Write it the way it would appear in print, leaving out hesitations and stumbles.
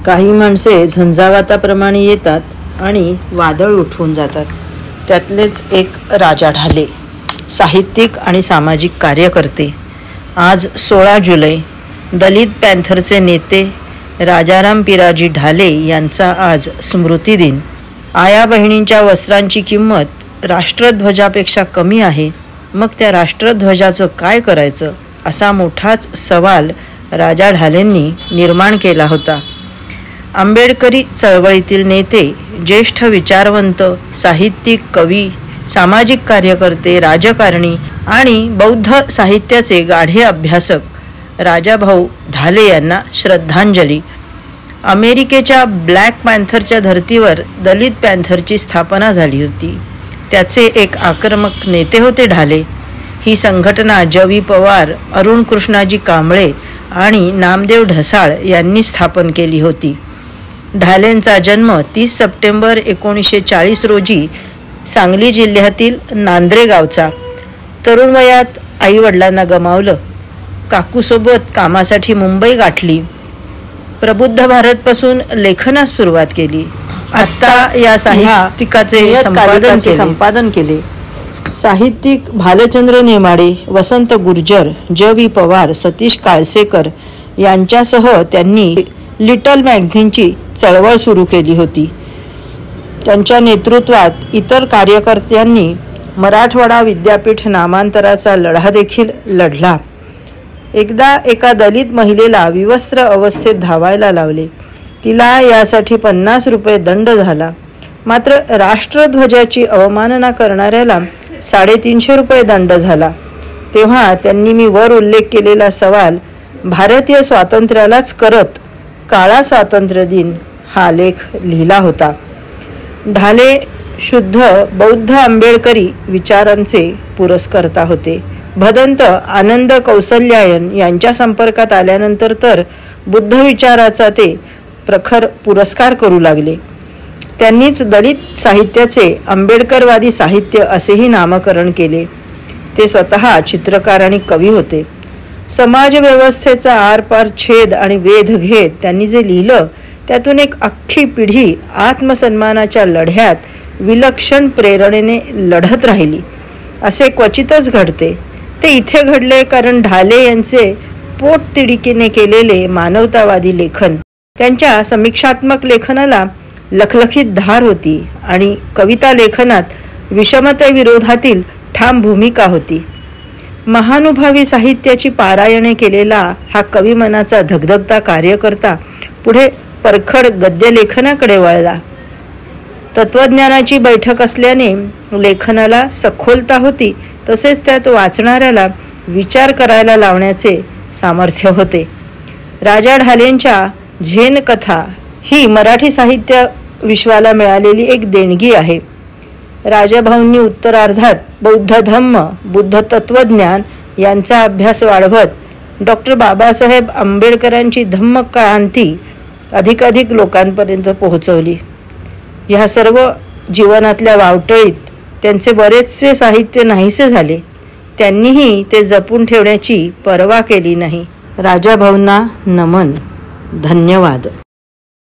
काही माणसे झंझावाताप्रमाणे येतात आणि वादळ उठवून जातात. त्यातलेच एक राजा ढाले, साहित्यिक आणि सामाजिक कार्यकर्ते. आज 16 जुलै दलित पॅन्थरचे नेते राजाराम पिराजी ढाले यांचा आज स्मृती दिन. आया बहिणींच्या वस्त्रांची किंमत राष्ट्रध्वजापेक्षा कमी आहे, मग त्या राष्ट्रध्वजाचं काय करायचं असा मोठाच सवाल राजा ढालेंनी निर्माण केला होता. आंबेडकरी चळवळीतील नेते, ज्येष्ठ विचारवंत, साहित्यिक, कवी, सामाजिक कार्यकर्ते, राजकारणी आणि बौद्ध साहित्याचे गाढे अभ्यासक राजाभाऊ ढाले यांना श्रद्धांजली. अमेरिकेच्या ब्लॅक पॅन्थरच्या धर्तीवर दलित पॅन्थरची स्थापना झाली होती. त्याचे एक आक्रमक नेते होते ढाले. ही संघटना ज.वी. पवार, अरुण कृष्णाजी कांबळे आणि नामदेव ढसाळ यांनी स्थापन केली होती. ढालेंचा जन्म 30 सप्टेंबर 1940 रोजी सांगली जिल्ह्यातील नांद्रे गावचा. तरुण वयात आईवडिलांना गमावलं. काकूसोबत कामासाठी मुंबई गाठली. प्रबुद्ध भारतपासून लेखनास सुरुवात केली. आता या साहित्यिकाचे संपादन केले. साहित्यिक भालचंद्र नेमाडे, वसंत गुर्जर, ज.वी. पवार, सतीश काळसेकर यांच्यासह त्यांनी लिटल मॅगझिनची चळवळ सुरू केली होती. त्यांच्या नेतृत्वात इतर कार्यकर्त्यांनी मराठवाडा विद्यापीठ नामांतराचा लढा देखील लढला. एकदा एका दलित महिलेला विवस्त्र अवस्थेत धावायला लावले. तिला यासाठी 50 रुपये दंड झाला. मात्र राष्ट्रध्वजाची अवमानना करणाऱ्याला 350 रुपये दंड झाला. तेव्हा त्यांनी मी वर उल्लेख केलेला सवाल भारतीय स्वातंत्र्यालाच करत काळा स्वातंत्र्य दिन हा लेख लिहिला होता. ढाले शुद्ध बौद्ध आंबेडकरी विचारांचे पुरस्कर्ता होते. भदंत आनंद कौसल्यायन यांच्या संपर्कात आल्यानंतर तर बुद्ध विचाराचा ते प्रखर पुरस्कार करू लागले. त्यांनीच दलित साहित्याचे आंबेडकरवादी साहित्य असेही नामकरण केले. ते स्वतः चित्रकार आणि कवी होते. समाजव्यवस्थेचा आरपार छेद आणि वेध घेत त्यांनी जे लिहिलं त्यातून एक अख्खी पिढी आत्मसन्मानाच्या लढ्यात विलक्षण प्रेरणेने लढत राहिली. असे क्वचितच घडते. ते इथे घडले कारण ढाले यांचे पोटतिडकीने केलेले मानवतावादी लेखन, त्यांच्या समीक्षात्मक लेखनाला लखलखीत धार होती आणि कविता लेखनात विषमतेविरोधातील ठाम भूमिका होती. महानुभावी साहित्याची पारायणे केलेला हा कविमनाचा धगधगता कार्यकर्ता पुढे परखड गद्यलेखनाकडे वळला. तत्वज्ञानाची बैठक असल्याने लेखनाला सखोलता होती, तसेच त्यात वाचणाऱ्याला विचार करायला लावण्याचे सामर्थ्य होते. राजा ढालेंच्या झेन कथा ही मराठी साहित्य विश्वाला मिळालेली एक देणगी आहे. राजाभाऊंनी उत्तरार्धात बौद्ध धम्म, बुद्ध तत्वज्ञान यांचा अभ्यास वाढवत डॉक्टर बाबासाहेब आंबेडकरांची धम्म क्रांती अधिकाधिक लोकांपर्यंत पोहोचवली. ह्या सर्व जीवनातल्या वावटळीत त्यांचे बरेचसे साहित्य नाहीसे झाले. त्यांनीही ते जपून ठेवण्याची पर्वा केली नाही. राजाभाऊंना नमन. धन्यवाद.